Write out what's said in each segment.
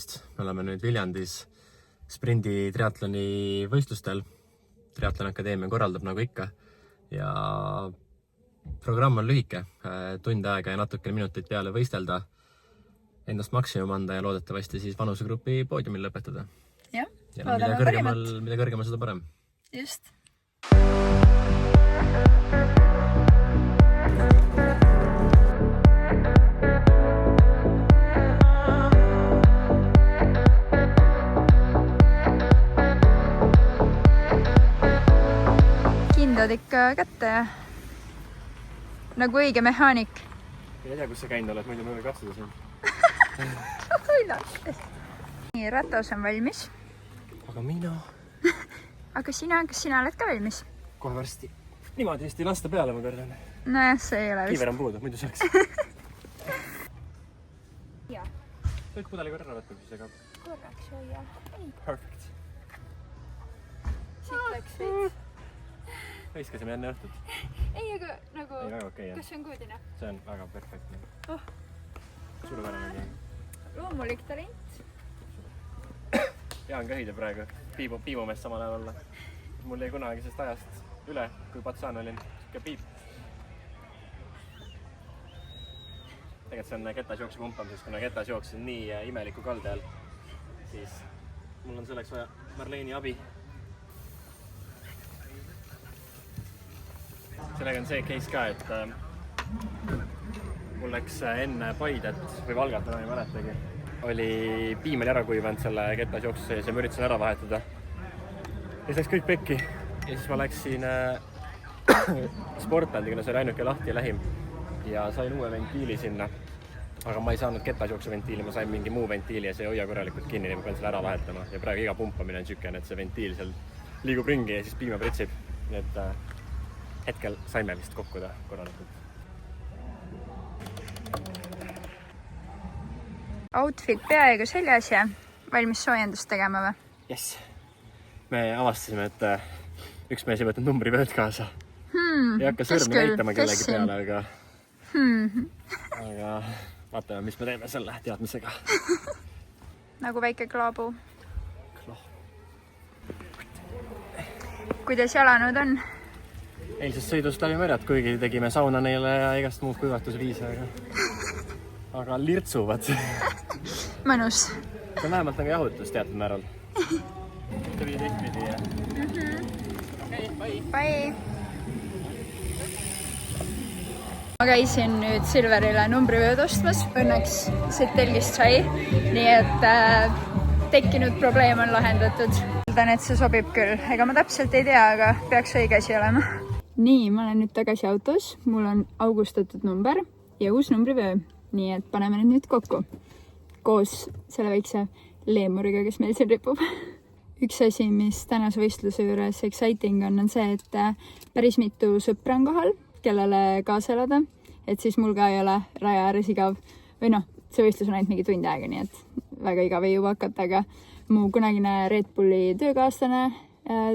tervist! Me oleme nüüd Viljandis sprindi triatloni võistlustel. Triatlon Akadeemia korraldab nagu ikka ja programm on lühike, tund aega ja natukene minuteid peale võistelda, endast maksimum anda ja loodetavasti siis vanusegrupi poodiumil lõpetada. Ja mida kõrgemal, seda parem. Just. Kindad ikka kätte ja nagu õige mehaanik. Ei tea, kus sa käinud oled, muidu me võime katsuda siin. Nii, ratas on valmis. Aga mina? Aga sina, kas sina oled ka valmis? Kohe varsti. Niimoodi vist ei lasta peale, ma kardan. Nojah, see ei ole vist. Kiiver on puudu, muidu saaks. Jaa. Võid pudeli korra võtta, kui see ka. Korraks hoia. Perfect. Siit läks veits. Võiskasime enne õhtut. Ei, aga nagu... Ei, väga okei, jah. Kas see on kuudine? See on väga perfektne. Oh. Suurepärane. Loomulik talent. Jaan kõhida praegu. Piibumeest samal ajal olla. Mul jäi kunagi sest ajast üle, kui patsaan olin. Siuke piip. Tegelikult see on ketas jooksu pumpamises, kuna ketas jooksis nii imeliku kalde all. Siis mul on selleks vaja Marleeni abi. Sellega on see case ka, et mul läks enne Paidet või Valgat, enam ei mäletagi. Oli piim oli ära kuivanud selle ketas jooksus sees ja ma üritasin ära vahetada. Ja siis läks kõik pekki. Ja siis ma läksin Sportlandi, kuna see oli ainuke lahti ja lähim. Ja sain uue ventiili sinna. Aga ma ei saanud ketas jooksu ventiili, ma sain mingi muu ventiili ja see ei hoia korralikult kinni, nii ma pean selle ära vahetama. Ja praegu iga pumpamine on sükene, et see ventiil seal liigub ringi ja siis piima pritsib. Nii et hetkel saime vist kokkuda korralikult. Outfit peaaegu seljas ja valmis soojendust tegema või? Yes. Me avastasime, et üks mees ei võtnud numbrivööd kaasa. Ei hakka sõrmi näitama kellegi peale, aga vaatame, mis me teeme selle teadmisega. Nagu väike klaabu. Kuidas jalanud on? Eilsest sõidust läbi märjad, kuigi tegime sauna neile ja igast muud kuivatusviise, aga lirtsuvad. Mõnus. See on vähemalt nagu jahutus teatud määral. Mitte viia teistpidi ja... Okei, bye! Bye! Ma käisin nüüd Silverile numbrivööd ostmas. Õnneks siit telgist sai. Nii et tekkinud probleem on lahendatud. Mõeldan, et see sobib küll. Ega ma täpselt ei tea, aga peaks õige asi olema. Nii, ma olen nüüd tagasi autos. Mul on augustatud number ja uus numbrivöö. Nii et paneme nüüd kokku. Koos selle väikse leemuriga, kes meil siin ripub. Üks asi, mis tänase võistluse juures exciting on see, et päris mitu sõpra on kohal, kellele kaasa elada. Et siis mul ka ei ole raja ääres igav. Või noh, see võistlus on ainult mingi tund aega, nii et väga igav ei jõua hakata, aga mu kunagine Red Bulli töökaaslane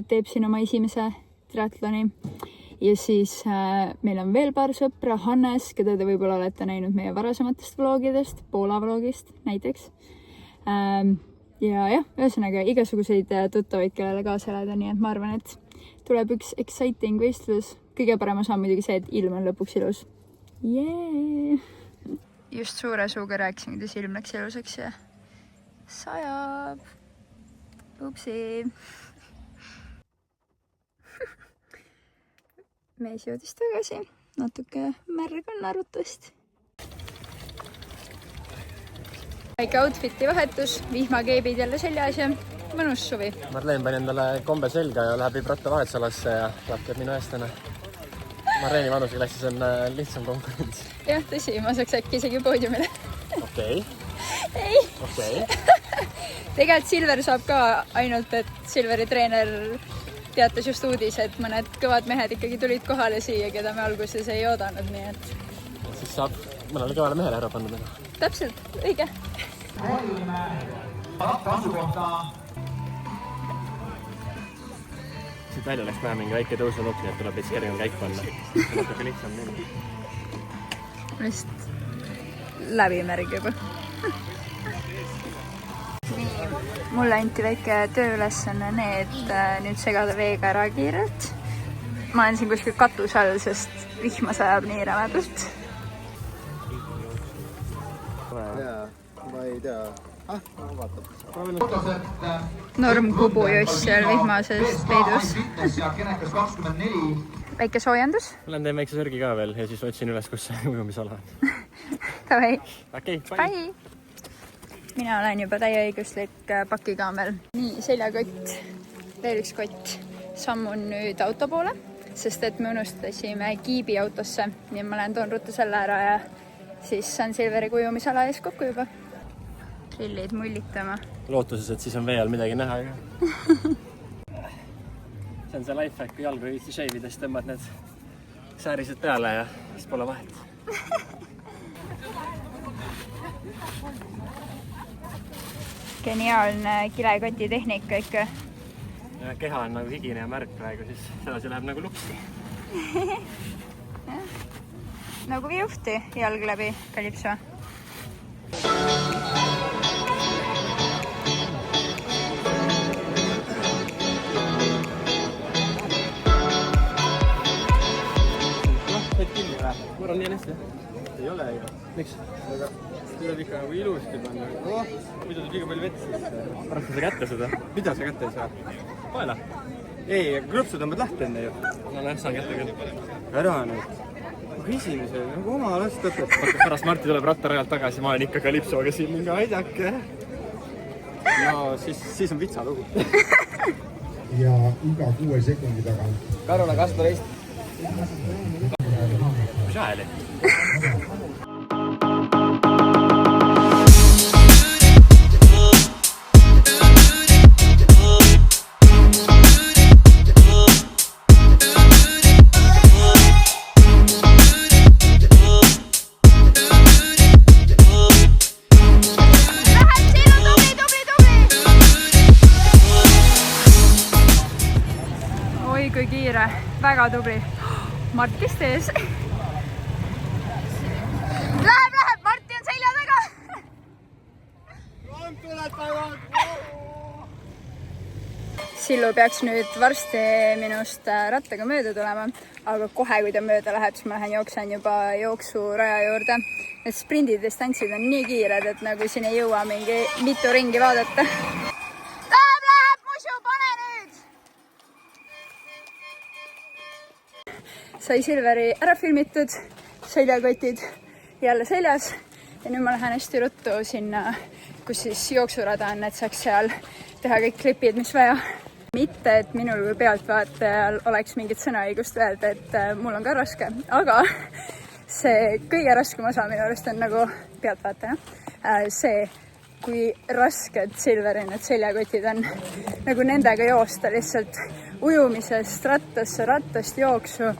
teeb siin oma esimese triatloni. Ja siis meil on veel paar sõpra, Hannes, keda te võib-olla olete näinud meie varasematest vlogidest, Poola vlogist näiteks. Ja jah, ühesõnaga igasuguseid tuttavaid, kellele kaasa elada, nii et ma arvan, et tuleb üks exciting võistlus. Kõige parem osa on muidugi see, et ilm on lõpuks ilus. Yeah! Just suure suuga rääkisin, kuidas ilm läks ilusaks ja sajab. Upsi! Mees jõudis tagasi, natuke märg on arutust. Väike outfiti vahetus, vihmakeebid jälle seljas ja mõnus suvi. Marleen pani endale kombe selga ja läheb Ibrata vahetusalasse ja lahkeb minu eestena. Marleeni vanuseklassis on lihtsam konkurents. Jah, tõsi, ma saaks äkki isegi poodiumile. Okei. Ei. Okei. Tegelikult Silver saab ka ainult, et Silveri treener teatas just uudis, et mõned kõvad mehed ikkagi tulid kohale siia, keda me alguses ei oodanud, nii et... Siis saab mõnele kõvale mehele ära panna täna. Täpselt, õige. Siit välja läks vähe mingi väike tõusunukk, nii et tuleb veits kergem käik panna. See on natuke lihtsam nii. Vist läbimärg juba. mulle anti väike tööülesanne need nüüd segada veega ära kiirelt. Ma olen siin kuskil katuse all, sest vihma sajab nii rämedalt. Ma ei tea. Norm kubujuss seal vihmases peidus. Väike soojendus. Ma teen väikse sörgi ka veel ja siis otsin üles, kus see ujumisala on. Davai. Okei, Bye! Mina olen juba täieõiguslik pakikaamel. Nii, seljakott, veel üks kott. Sammun nüüd auto poole, sest et me unustasime kiibi autosse. Nii ma lähen toon ruttu selle ära ja siis saan Silveri kujumisala ees kokku juba. Grillid mullitama. Lootuses, et siis on vee all midagi näha. See on see lifehack, kui jalgu viitsi šeivides tõmbad need säärised peale ja siis pole vahet. Geniaalne kilekoti tehnika ikka. Ja keha on nagu higine ja märk praegu, siis sedasi läheb nagu luksi. Nagu viuhti jalg läbi kalipsu. Võid kinni või? Mul on nii hästi. Ei ole ju. Miks? Aga tuleb ikka nagu ilusti panna. Muidu tuleb liiga palju vett sisse. Pärast sa kätte seda. Mida sa kätte ei saa? Paela. Ei, krõpsu tõmbad lahti enne ju. No näe, saan kätte küll. Ära nüüd. Esimese, nagu oma last võtad. Pärast Marti tuleb rattarajalt tagasi, ma olen ikka kalipsoga siin mingi aidake. No siis on vitsa lugu. Ja iga 6 sekundi tagant. Karole kasva reist. Mis hääli? Oi kui kiire, väga tubli. Martist ees. Läheb, Marti on selja taga. Sillu peaks nüüd varsti minust rattaga mööda tulema, aga kohe, kui ta mööda läheb, siis ma lähen jooksen juba jooksuraja juurde. Need sprindidistantsid on nii kiired, et nagu siin ei jõua mingi mitu ringi vaadata. Läheb, musu, pane nüüd! Sai Silveri ära filmitud, seljakotid jälle seljas ja nüüd ma lähen hästi ruttu sinna, kus siis jooksurada on, et saaks seal teha kõik klipid, mis vaja. Mitte, et minul kui pealtvaatajal oleks mingit sõnaõigust öelda, et mul on ka raske, aga see kõige raskem osa minu arust on nagu pealtvaataja. See, kui rasked Silveri need seljakotid on, nagu nendega joosta lihtsalt ujumisest rattasse, rattast jooksu.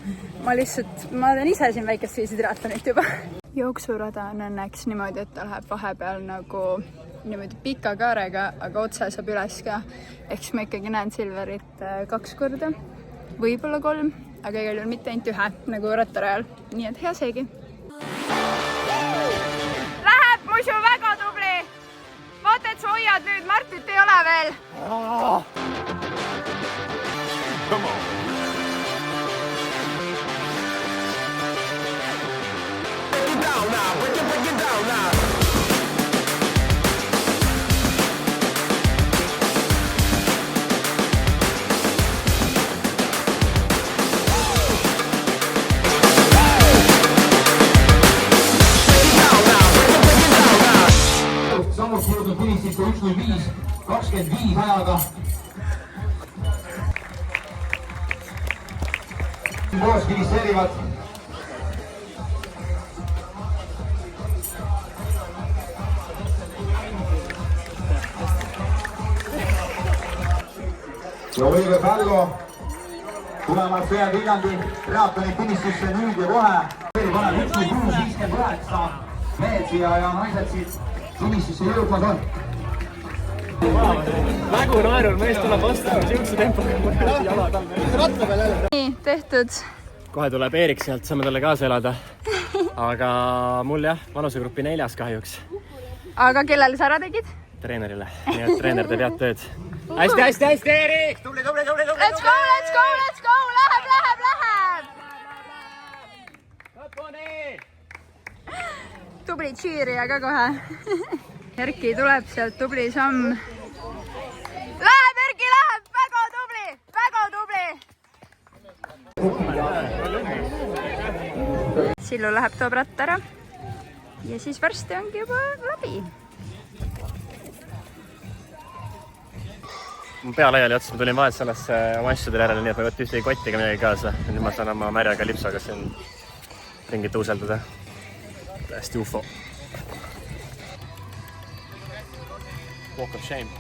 Ma teen ise siin väikest viisi triatlonit juba. Jooksurada on õnneks niimoodi, et ta läheb vahepeal nagu niimoodi pika kaarega, aga otse saab üles ka. Eks ma ikkagi näen Silverit 2 korda, võib-olla 3, aga igal juhul mitte ainult 1 nagu rattarajal. Nii et hea seegi. Läheb, musu, väga tubli! Vaata, et sa hoiad nüüd, Martit ei ole veel. Come on. Samuti jõudnud finistikku 1.05.25 ajaga. Koos finisseerivad ja Oliver Pallo tulemast ühe Viljandi triatloni finišisse nüüd ja kohe. Paneb 1.6.58 mehed siia ja naised siit finišisse jõudmas on. Mägu naerul mees tuleb vastu, siukse tempoga jalad all. Ratta peal jälle. Nii, tehtud. Kohe tuleb Eerik sealt, saame talle kaasa elada. Aga mul jah, vanusegrupi 4. kahjuks. Aga kellele sa ära tegid? treenerile. Nii et treener teeb head tööd. Hästi, Erik! Tubli! Let's go! Läheb! Tubli cheerija ka kohe. Erki tuleb sealt, tubli samm. Läheb, Erki läheb! Väga tubli! Sillu läheb, toob ratta ära. Ja siis varsti ongi juba läbi. Mu pea laiali ots, ma tulin vahet sellesse oma asjadele järele, nii et ma ei võtta ühtegi kotti ega midagi kaasa. Nüüd ma saan oma märjaga lipsaga siin ringi tõuseldada. Täiesti ufo. Walk of shame.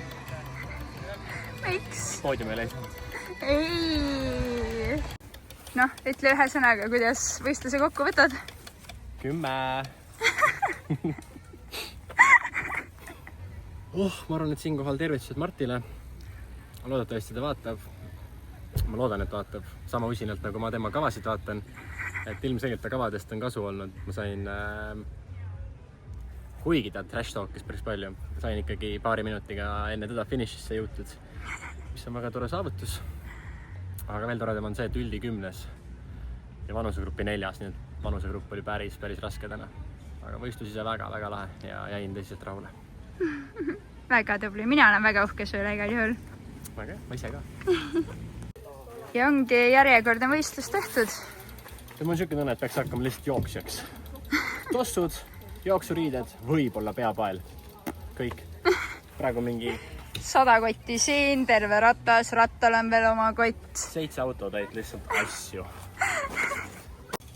Miks? Poodium ei leidnud. Ei. Noh, ütle ühe sõnaga, kuidas võistluse kokku võtad? 10. Ma arvan, et siinkohal tervitused Martile. Loodetavasti ta vaatab. Ma loodan, et vaatab sama usinalt, nagu ma tema kavasid vaatan. Et ilmselgelt ta kavadest on kasu olnud. Ma sain, kuigi ta trash talkis päris palju, sain ikkagi paari minutiga enne teda finišisse jõutud, mis on väga tore saavutus. Aga veel toredam on see, et üldi 10. ja vanusegrupi 4. Nii et vanusegrupp oli päris raske täna. Aga võistlus ise väga lahe ja jäin tõsiselt rahule. Väga tubli, mina olen väga uhke sulle igal juhul. Väga, ma ise ka. Ja ongi järjekordne võistlus tehtud. Mul on siuke tunne, et peaks hakkama lihtsalt jooksjaks. Tossud, jooksuriided, võib-olla peapael. Kõik. Praegu mingi 100 kotti siin, terve ratas, rattal on veel oma kott. 7 autotäit lihtsalt asju.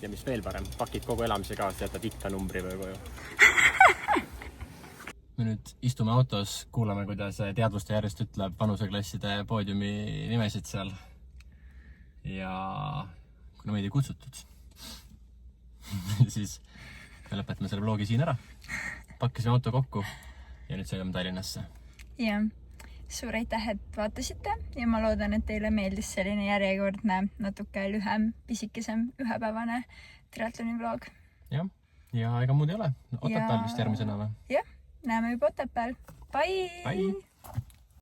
Ja mis veel parem, pakid kogu elamise kaasa, jätad ikka numbri või koju. Me nüüd istume autos, kuulame, kuidas teadvuste järjest ütleb vanuseklasside poodiumi nimesid seal. Ja kuna meid ei kutsutud, siis me lõpetame selle vlogi siin ära. Pakkisime auto kokku ja nüüd sõidame Tallinnasse. Jah, suur aitäh, et vaatasite ja ma loodan, et teile meeldis selline järjekordne, natuke lühem, pisikesem, ühepäevane triatloni vlog. Jah, ja ega muud ei ole. Otepääl vist järgmisena või? Jah, näeme juba Otepääl. Bye!